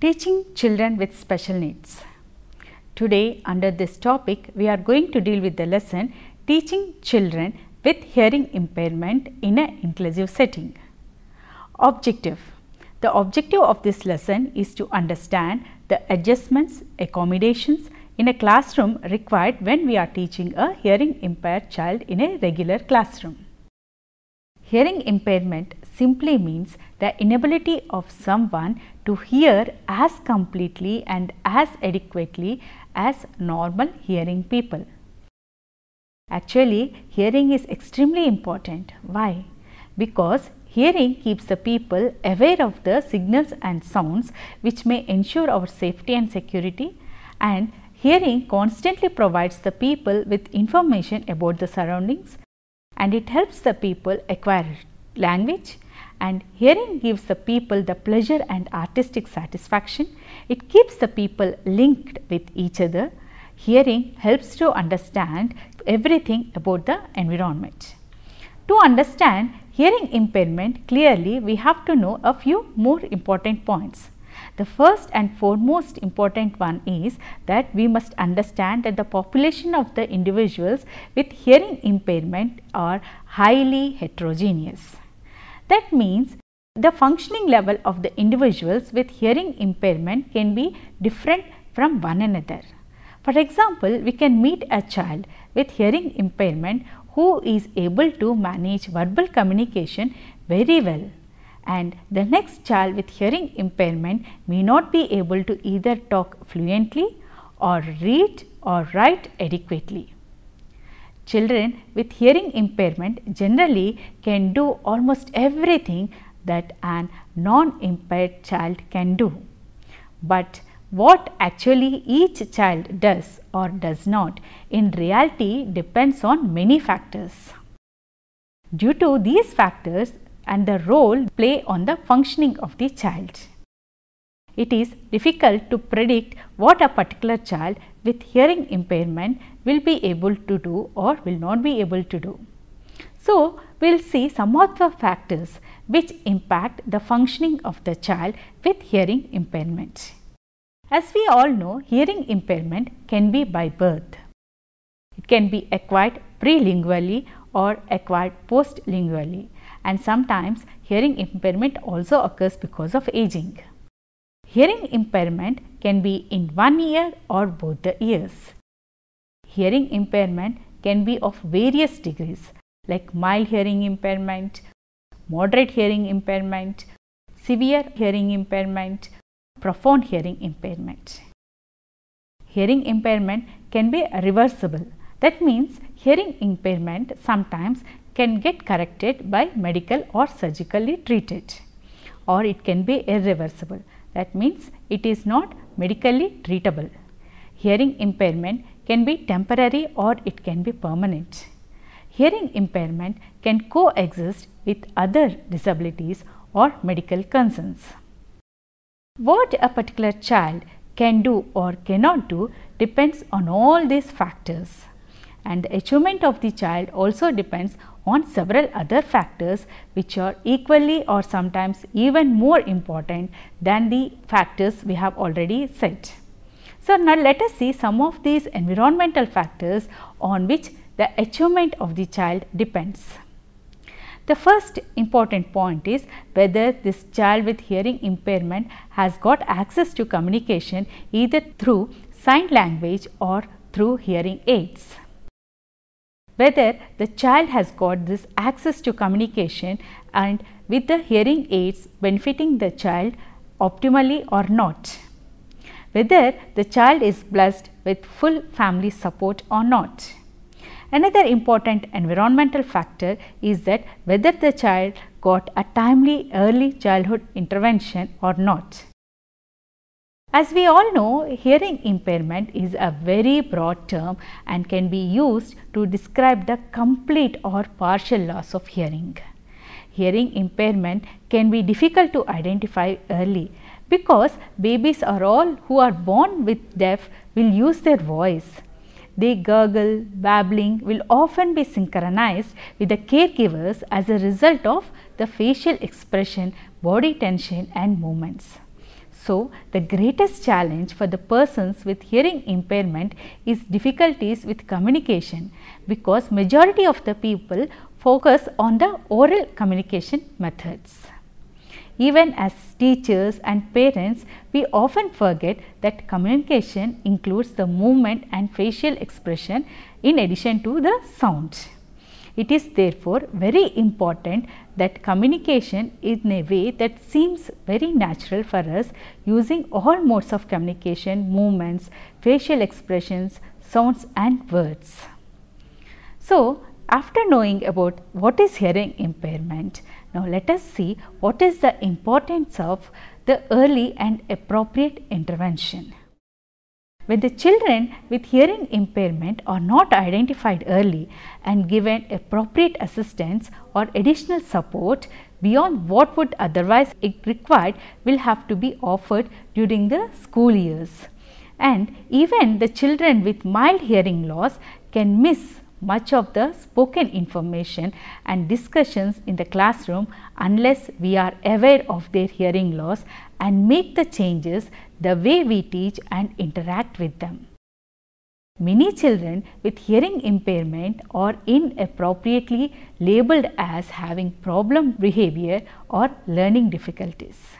Teaching children with special needs. Today, under this topic, we are going to deal with the lesson Teaching children with hearing impairment in an inclusive setting. Objective. The objective of this lesson is to understand the adjustments, accommodations in a classroom required when we are teaching a hearing impaired child in a regular classroom. Hearing impairment simply means the inability of someone to hear as completely and as adequately as normal hearing people. Actually, hearing is extremely important. Why? Because hearing keeps the people aware of the signals and sounds which may ensure our safety and security, and hearing constantly provides the people with information about the surroundings, and it helps the people acquire language, and hearing gives the people the pleasure and artistic satisfaction. It keeps the people linked with each other. Hearing helps to understand everything about the environment. To understand hearing impairment clearly, we have to know a few more important points. The first and foremost important one is that we must understand that the population of the individuals with hearing impairment are highly heterogeneous. That means the functioning level of the individuals with hearing impairment can be different from one another. For example, we can meet a child with hearing impairment who is able to manage verbal communication very well, and the next child with hearing impairment may not be able to either talk fluently or read or write adequately. Children with hearing impairment generally can do almost everything that an non-impaired child can do. But what actually each child does or does not in reality depends on many factors. Due to these factors and the role play on the functioning of the child, it is difficult to predict what a particular child with hearing impairment will be able to do or will not be able to do. So, we will see some of the factors which impact the functioning of the child with hearing impairment. As we all know, hearing impairment can be by birth. It can be acquired prelingually or acquired postlingually, and sometimes hearing impairment also occurs because of aging. Hearing impairment can be in one ear or both the ears. Hearing impairment can be of various degrees like mild hearing impairment, moderate hearing impairment, severe hearing impairment, profound hearing impairment. Hearing impairment can be reversible. That means hearing impairment sometimes can get corrected by medical or surgically treated, or it can be irreversible. That means it is not medically treatable. Hearing impairment can be temporary or it can be permanent. Hearing impairment can coexist with other disabilities or medical concerns. What a particular child can do or cannot do depends on all these factors, and the achievement of the child also depends on several other factors which are equally or sometimes even more important than the factors we have already said. So, now let us see some of these environmental factors on which the achievement of the child depends. The first important point is whether this child with hearing impairment has got access to communication either through sign language or through hearing aids. Whether the child has got this access to communication and with the hearing aids benefiting the child optimally or not. Whether the child is blessed with full family support or not. Another important environmental factor is that whether the child got a timely early childhood intervention or not. As we all know, hearing impairment is a very broad term and can be used to describe the complete or partial loss of hearing. Hearing impairment can be difficult to identify early because babies are all who are born with deaf will use their voice. They gurgle, babbling will often be synchronized with the caregivers as a result of the facial expression, body tension and movements. So, the greatest challenge for the persons with hearing impairment is difficulties with communication, because majority of the people focus on the oral communication methods. Even as teachers and parents, we often forget that communication includes the movement and facial expression in addition to the sound. It is therefore very important that communication in a way that seems very natural for us, using all modes of communication, movements, facial expressions, sounds and words. So, after knowing about what is hearing impairment, now let us see what is the importance of the early and appropriate intervention. When the children with hearing impairment are not identified early and given appropriate assistance or additional support beyond what would otherwise be required will have to be offered during the school years. And even the children with mild hearing loss can miss much of the spoken information and discussions in the classroom unless we are aware of their hearing loss and make the changes the way we teach and interact with them. Many children with hearing impairment are inappropriately labeled as having problem behavior or learning difficulties.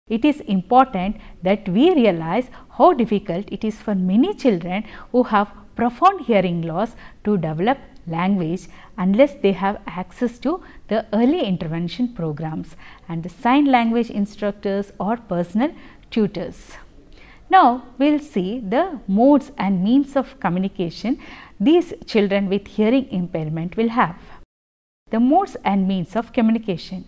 It is important that we realize how difficult it is for many children who have profound hearing loss to develop language unless they have access to the early intervention programs and the sign language instructors or personal tutors. Now, we will see the modes and means of communication these children with hearing impairment will have. The modes and means of communication.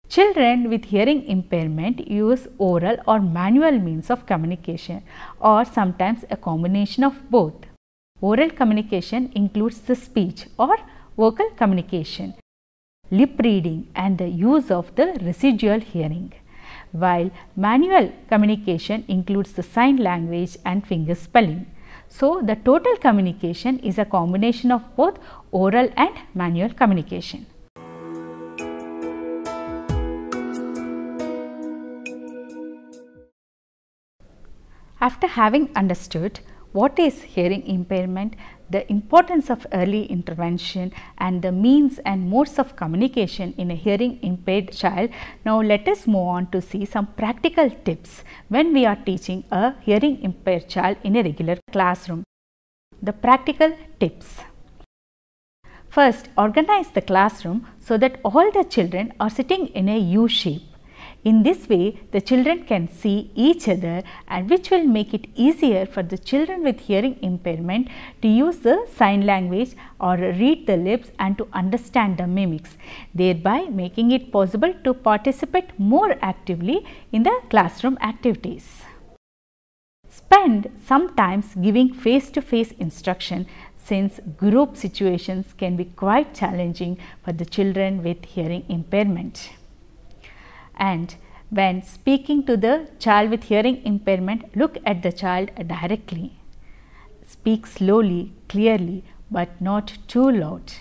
Children with hearing impairment use oral or manual means of communication, or sometimes a combination of both. Oral communication includes the speech or vocal communication, lip reading and the use of the residual hearing, while manual communication includes the sign language and finger spelling. So, the total communication is a combination of both oral and manual communication. After having understood what is hearing impairment, the importance of early intervention and the means and modes of communication in a hearing impaired child, now let us move on to see some practical tips when we are teaching a hearing impaired child in a regular classroom. The practical tips. First, organize the classroom so that all the children are sitting in a U shape. In this way, the children can see each other, and which will make it easier for the children with hearing impairment to use the sign language or read the lips and to understand the mimics, thereby making it possible to participate more actively in the classroom activities. Spend some time giving face-to-face instruction, since group situations can be quite challenging for the children with hearing impairment. And when speaking to the child with hearing impairment, look at the child directly. Speak slowly, clearly, but not too loud.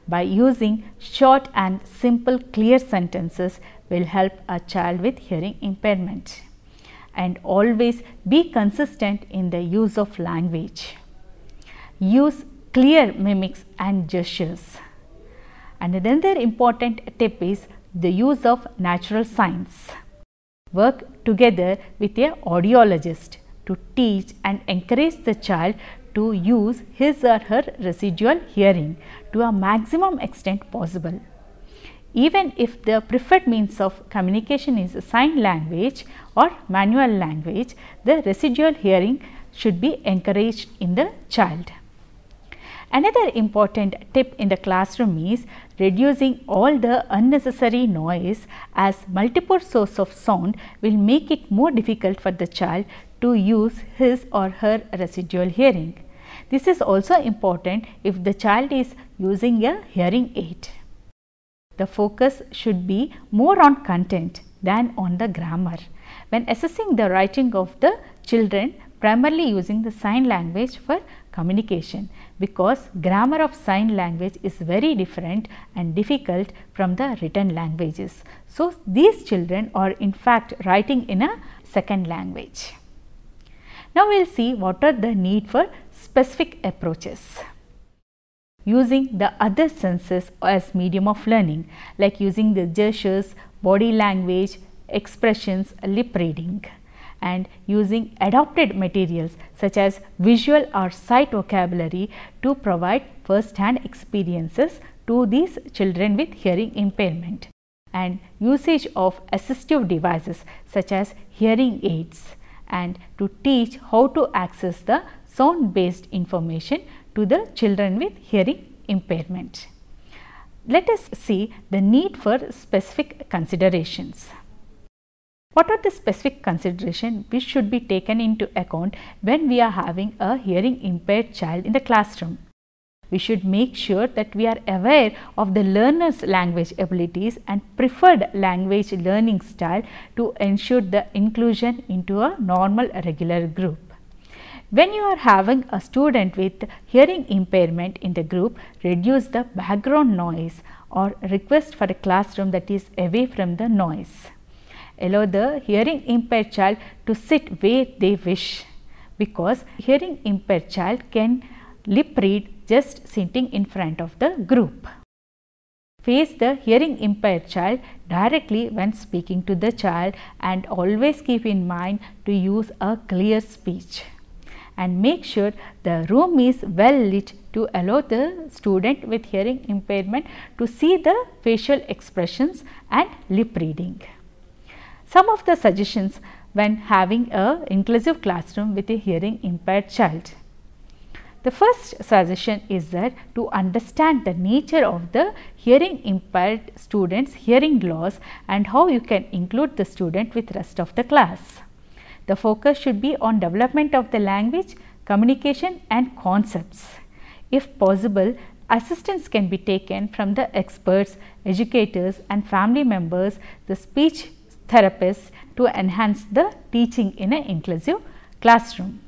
By using short and simple clear sentences will help a child with hearing impairment. And always be consistent in the use of language. Use clear mimics and gestures. And another important tip is the use of natural signs. Work together with a audiologist to teach and encourage the child to use his or her residual hearing to a maximum extent possible. Even if the preferred means of communication is sign language or manual language, the residual hearing should be encouraged in the child. Another important tip in the classroom is reducing all the unnecessary noise, as multiple sources of sound will make it more difficult for the child to use his or her residual hearing. This is also important if the child is using a hearing aid. The focus should be more on content than on the grammar. When assessing the writing of the children, primarily using the sign language for communication, because grammar of sign language is very different and difficult from the written languages. So, these children are in fact writing in a second language. Now, we will see what are the need for specific approaches. Using the other senses as medium of learning, like using the gestures, body language, expressions, lip reading, and using adopted materials such as visual or sight vocabulary to provide first-hand experiences to these children with hearing impairment, and usage of assistive devices such as hearing aids, and to teach how to access the sound based information to the children with hearing impairment. Let us see the need for specific considerations. What are the specific considerations which should be taken into account when we are having a hearing impaired child in the classroom? We should make sure that we are aware of the learner's language abilities and preferred language learning style to ensure the inclusion into a normal regular group. When you are having a student with hearing impairment in the group, reduce the background noise or request for a classroom that is away from the noise. Allow the hearing impaired child to sit where they wish, because hearing impaired child can lip read just sitting in front of the group. Face the hearing impaired child directly when speaking to the child, and always keep in mind to use a clear speech. And make sure the room is well lit to allow the student with hearing impairment to see the facial expressions and lip reading. Some of the suggestions when having a inclusive classroom with a hearing impaired child. The first suggestion is that to understand the nature of the hearing impaired students' hearing loss and how you can include the student with rest of the class. The focus should be on development of the language, communication and concepts. If possible, assistance can be taken from the experts, educators and family members, the speech therapists, to enhance the teaching in an inclusive classroom.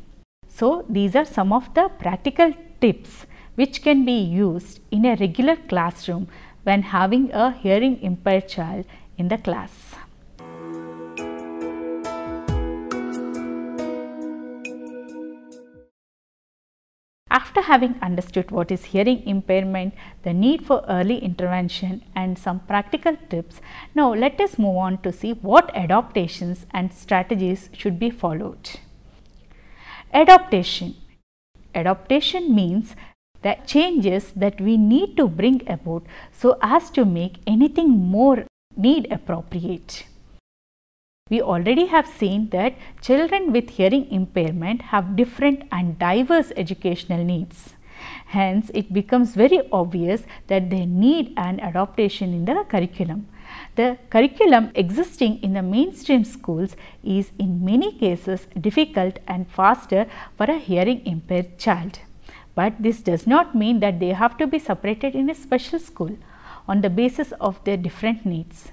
So, these are some of the practical tips which can be used in a regular classroom when having a hearing impaired child in the class. After having understood what is hearing impairment, the need for early intervention and some practical tips, now let us move on to see what adaptations and strategies should be followed. Adaptation. Adaptation means the changes that we need to bring about so as to make anything more need appropriate. We already have seen that children with hearing impairment have different and diverse educational needs. Hence, it becomes very obvious that they need an adaptation in the curriculum. The curriculum existing in the mainstream schools is in many cases difficult and faster for a hearing impaired child. But this does not mean that they have to be separated in a special school on the basis of their different needs.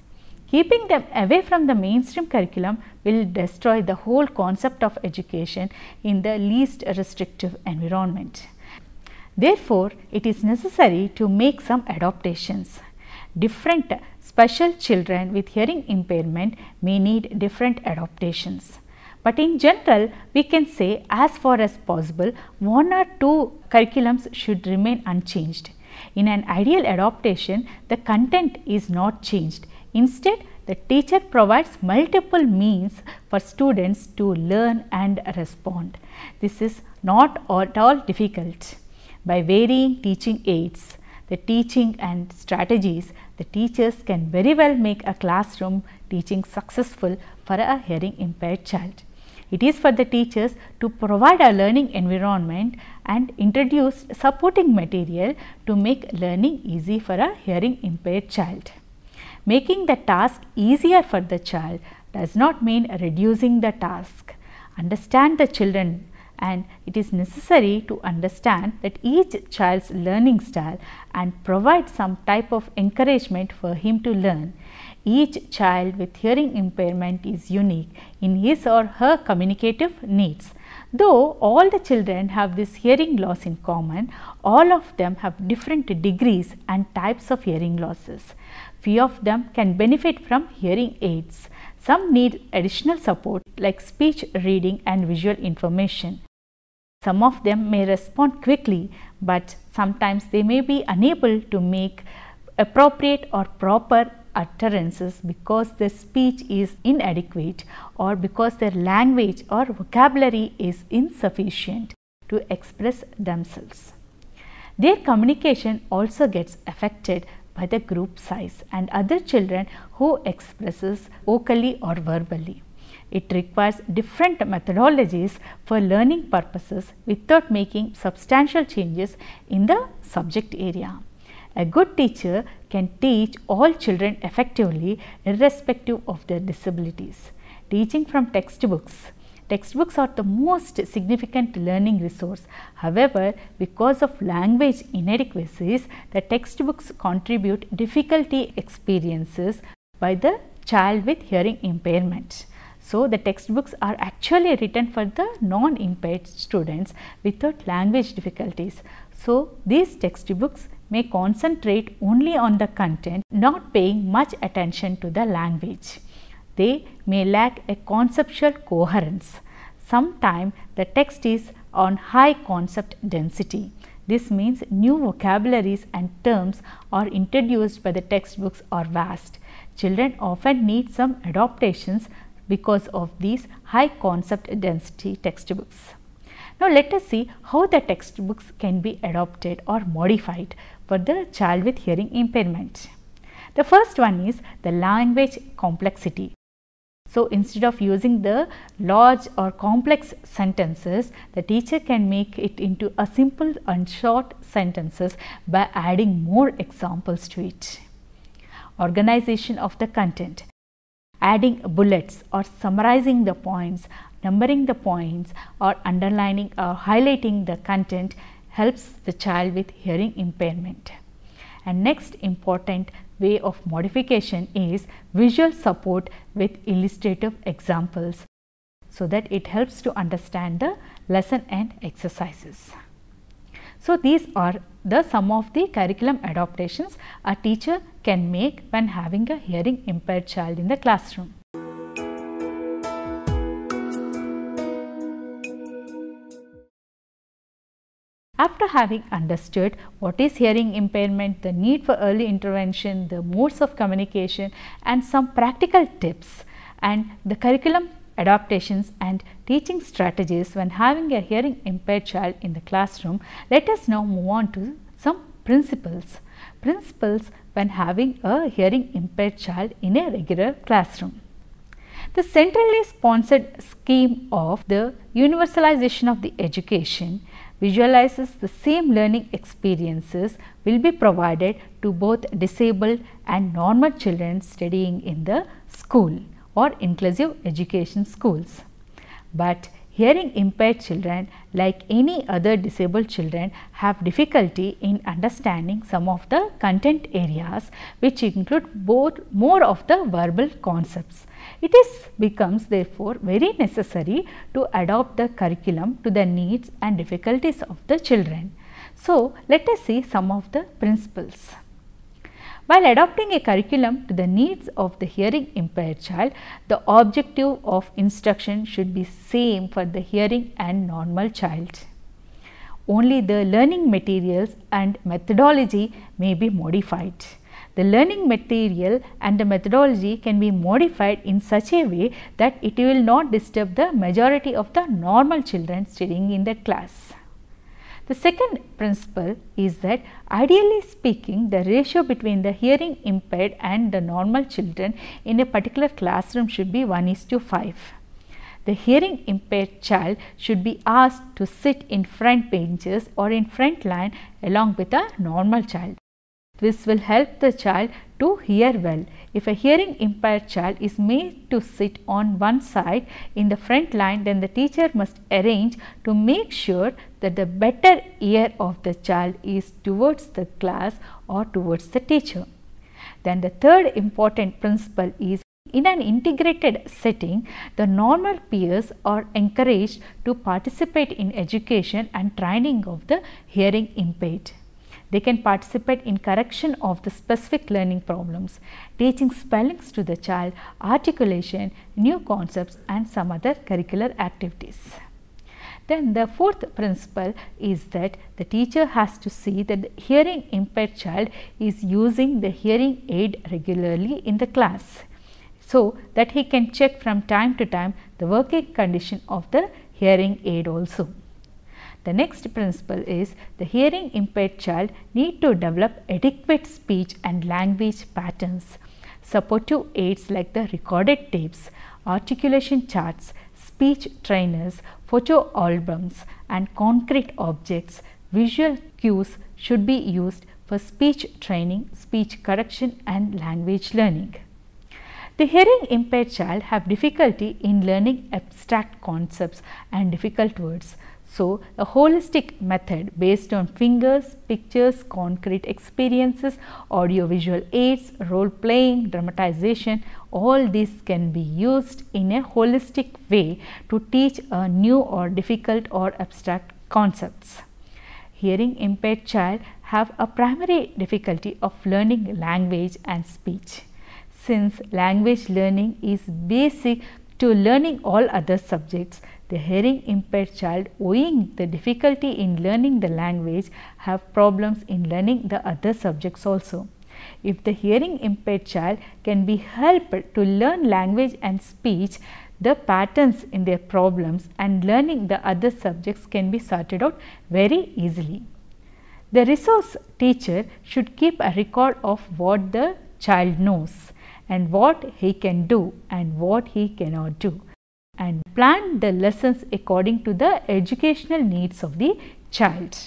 Keeping them away from the mainstream curriculum will destroy the whole concept of education in the least restrictive environment. Therefore, it is necessary to make some adaptations. Different special children with hearing impairment may need different adaptations. But in general, we can say as far as possible, 1 or 2 curriculums should remain unchanged. In an ideal adaptation, the content is not changed. Instead, the teacher provides multiple means for students to learn and respond. This is not at all difficult. By varying teaching aids, the teaching and strategies, the teachers can very well make a classroom teaching successful for a hearing impaired child. It is for the teachers to provide a learning environment and introduce supporting material to make learning easy for a hearing impaired child. Making the task easier for the child does not mean reducing the task. Understand the children, and it is necessary to understand that each child's learning style and provide some type of encouragement for him to learn. Each child with hearing impairment is unique in his or her communicative needs. Though all the children have this hearing loss in common, all of them have different degrees and types of hearing losses. Few of them can benefit from hearing aids. Some need additional support like speech, reading and visual information. Some of them may respond quickly, but sometimes they may be unable to make appropriate or proper utterances because their speech is inadequate or because their language or vocabulary is insufficient to express themselves. Their communication also gets affected by the group size and other children who expresses vocally or verbally. It requires different methodologies for learning purposes without making substantial changes in the subject area. A good teacher can teach all children effectively irrespective of their disabilities. Teaching from textbooks. Textbooks are the most significant learning resource. However, because of language inadequacies, the textbooks contribute difficulty experiences by the child with hearing impairment. So, the textbooks are actually written for the non-impaired students without language difficulties. So, these textbooks may concentrate only on the content, not paying much attention to the language. They may lack a conceptual coherence. Sometimes the text is on high concept density. This means new vocabularies and terms are introduced by the textbooks are vast. Children often need some adaptations because of these high concept density textbooks. Now, let us see how the textbooks can be adopted or modified for the child with hearing impairment. The first one is the language complexity. So, instead of using the large or complex sentences, the teacher can make it into a simple and short sentences by adding more examples to it. Organization of the content. Adding bullets or summarizing the points, numbering the points or underlining or highlighting the content helps the child with hearing impairment. And next important way of modification is visual support with illustrative examples so that it helps to understand the lesson and exercises. So, these are some of the curriculum adaptations a teacher can make when having a hearing impaired child in the classroom. After having understood what is hearing impairment, the need for early intervention, the modes of communication and some practical tips and the curriculum adaptations and teaching strategies when having a hearing impaired child in the classroom, let us now move on to some principles. Principles when having a hearing impaired child in a regular classroom. The centrally sponsored scheme of the universalization of the education visualizes the same learning experiences will be provided to both disabled and normal children studying in the school or inclusive education schools. But hearing impaired children, like any other disabled children, have difficulty in understanding some of the content areas which include more of the verbal concepts. It becomes therefore very necessary to adapt the curriculum to the needs and difficulties of the children. So, let us see some of the principles. While adopting a curriculum to the needs of the hearing impaired child, the objective of instruction should be same for the hearing and normal child. Only the learning materials and methodology may be modified. The learning material and the methodology can be modified in such a way that it will not disturb the majority of the normal children studying in that class. The second principle is that ideally speaking, the ratio between the hearing impaired and the normal children in a particular classroom should be 1:5. The hearing impaired child should be asked to sit in front benches or in front line along with a normal child. This will help the child to hear well. If a hearing impaired child is made to sit on one side in the front line, then the teacher must arrange to make sure that the better ear of the child is towards the class or towards the teacher. Then the third important principle is, in an integrated setting, the normal peers are encouraged to participate in education and training of the hearing impaired. They can participate in correction of the specific learning problems, teaching spellings to the child, articulation, new concepts and some other curricular activities. Then the fourth principle is that the teacher has to see that the hearing impaired child is using the hearing aid regularly in the class, so that he can check from time to time the working condition of the hearing aid also. The next principle is, the hearing impaired child need to develop adequate speech and language patterns. Supportive aids like the recorded tapes, articulation charts, speech trainers, photo albums and concrete objects, visual cues should be used for speech training, speech correction and language learning. The hearing impaired child have difficulty in learning abstract concepts and difficult words. So, a holistic method based on fingers, pictures, concrete experiences, audio-visual aids, role-playing, dramatization, all these can be used in a holistic way to teach a new or difficult or abstract concepts. Hearing impaired child have a primary difficulty of learning language and speech. Since language learning is basic to learning all other subjects, the hearing impaired child, owing the difficulty in learning the language, have problems in learning the other subjects also. If the hearing impaired child can be helped to learn language and speech, the patterns in their problems and learning the other subjects can be sorted out very easily. The resource teacher should keep a record of what the child knows and what he can do and what he cannot do, and plan the lessons according to the educational needs of the child.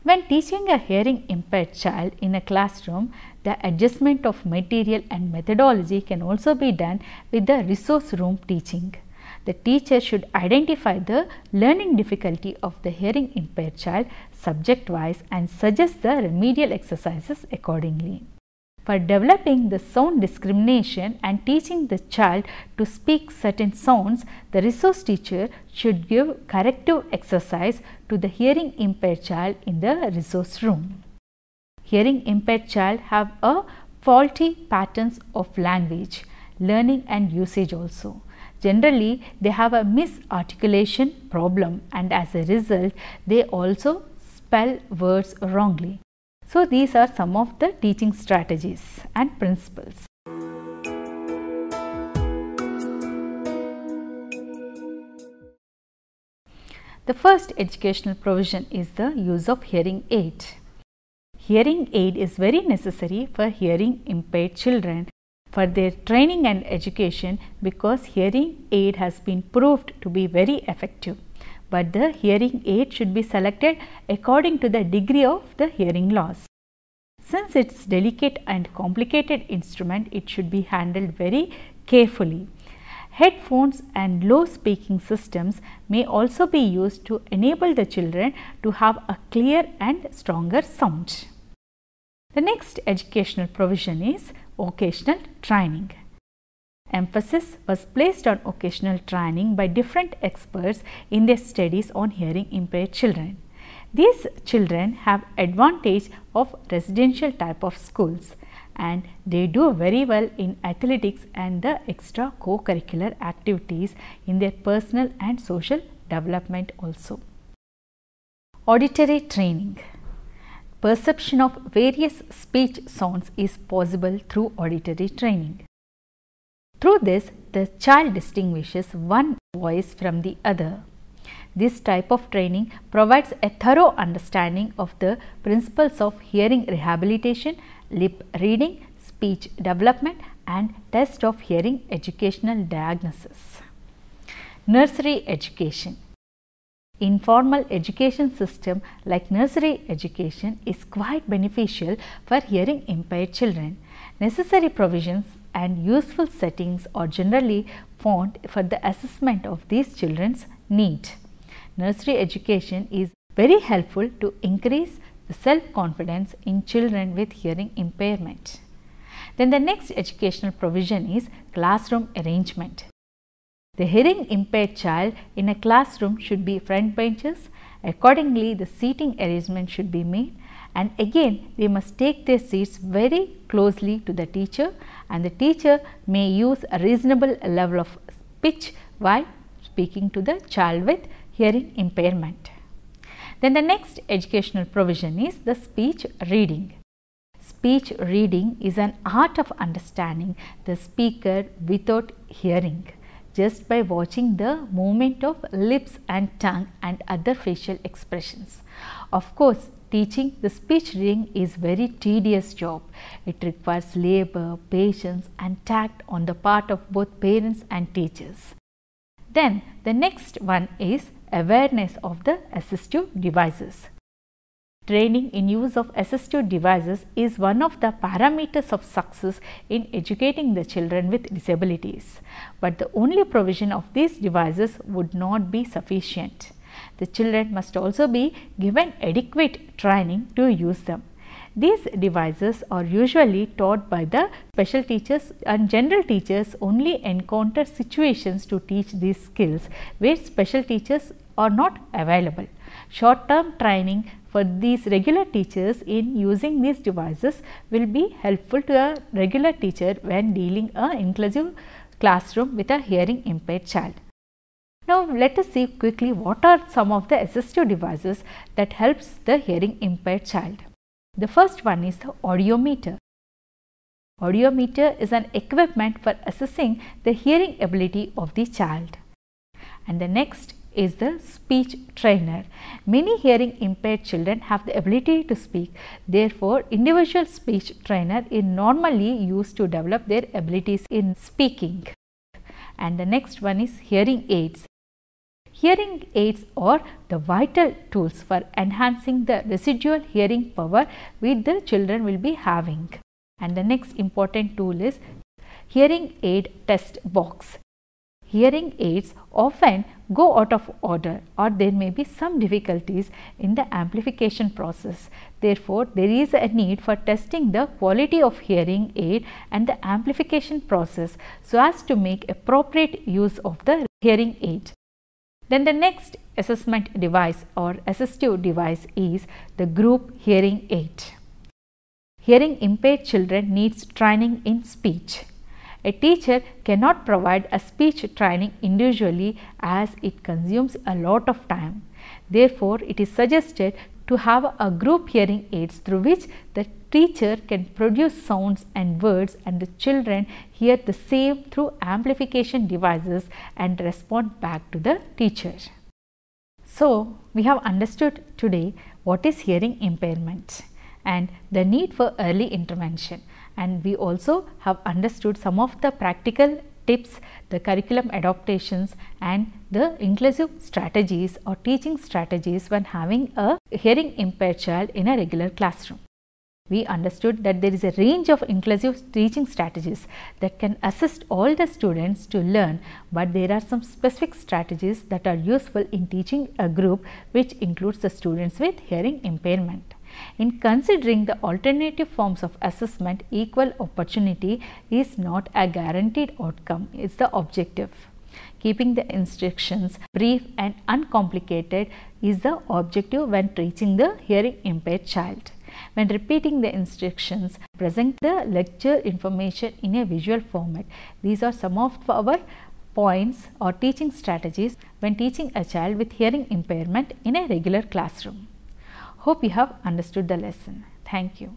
When teaching a hearing impaired child in a classroom, the adjustment of material and methodology can also be done with the resource room teaching. The teacher should identify the learning difficulty of the hearing impaired child subject wise and suggest the remedial exercises accordingly. For developing the sound discrimination and teaching the child to speak certain sounds, the resource teacher should give corrective exercise to the hearing impaired child in the resource room. Hearing impaired child have a faulty patterns of language, learning and usage also. Generally, they have a misarticulation problem and as a result, they also spell words wrongly. So, these are some of the teaching strategies and principles. The first educational provision is the use of hearing aid. Hearing aid is very necessary for hearing impaired children for their training and education, because hearing aid has been proved to be very effective. But the hearing aid should be selected according to the degree of the hearing loss. Since it is delicate and complicated instrument, it should be handled very carefully. Headphones and low speaking systems may also be used to enable the children to have a clear and stronger sound. The next educational provision is occasional training. Emphasis was placed on occasional training by different experts in their studies on hearing impaired children. These children have advantage of residential type of schools, and they do very well in athletics and the extra co-curricular activities in their personal and social development also. Auditory training. Perception of various speech sounds is possible through auditory training. Through this, the child distinguishes one voice from the other. This type of training provides a thorough understanding of the principles of hearing rehabilitation, lip reading, speech development and test of hearing educational diagnosis. Nursery education. Informal education system like nursery education is quite beneficial for hearing impaired children. Necessary provisions and useful settings are generally found for the assessment of these children's need. Nursery education is very helpful to increase the self-confidence in children with hearing impairment. Then the next educational provision is classroom arrangement. The hearing impaired child in a classroom should be front benches. Accordingly, the seating arrangement should be made, and again they must take their seats very closely to the teacher, and the teacher may use a reasonable level of pitch while speaking to the child with hearing impairment. Then the next educational provision is the speech reading. Speech reading is an art of understanding the speaker without hearing, just by watching the movement of lips and tongue and other facial expressions. Of course, teaching the speech reading is very tedious job. It requires labor, patience and tact on the part of both parents and teachers. Then the next one is awareness of the assistive devices. Training in use of assistive devices is one of the parameters of success in educating the children with disabilities. But the only provision of these devices would not be sufficient. The children must also be given adequate training to use them. These devices are usually taught by the special teachers, and general teachers only encounter situations to teach these skills where special teachers are not available. Short-term training for these regular teachers in using these devices will be helpful to a regular teacher when dealing an inclusive classroom with a hearing impaired child. Now let us see quickly what are some of the assistive devices that helps the hearing impaired child. The first one is the audiometer. Audiometer is an equipment for assessing the hearing ability of the child. And the next is the speech trainer. Many hearing impaired children have the ability to speak. Therefore, individual speech trainer is normally used to develop their abilities in speaking. And the next one is hearing aids. Hearing aids are the vital tools for enhancing the residual hearing power which the children will be having. And the next important tool is hearing aid test box. Hearing aids often go out of order, or there may be some difficulties in the amplification process. Therefore, there is a need for testing the quality of hearing aid and the amplification process so as to make appropriate use of the hearing aid. Then the next assessment device or assistive device is the group hearing aid. Hearing impaired children needs training in speech. A teacher cannot provide a speech training individually as it consumes a lot of time. Therefore, it is suggested to have a group hearing aids through which the teacher can produce sounds and words, and the children hear the same through amplification devices and respond back to the teacher. So, we have understood today what is hearing impairment and the need for early intervention, and we also have understood some of the practical tips, the curriculum adaptations and the inclusive strategies or teaching strategies when having a hearing impaired child in a regular classroom. We understood that there is a range of inclusive teaching strategies that can assist all the students to learn, but there are some specific strategies that are useful in teaching a group which includes the students with hearing impairment. In considering the alternative forms of assessment, equal opportunity is not a guaranteed outcome, it is the objective. Keeping the instructions brief and uncomplicated is the objective when teaching the hearing impaired child. When repeating the instructions, present the lecture information in a visual format. These are some of our points or teaching strategies when teaching a child with hearing impairment in a regular classroom. Hope you have understood the lesson. Thank you.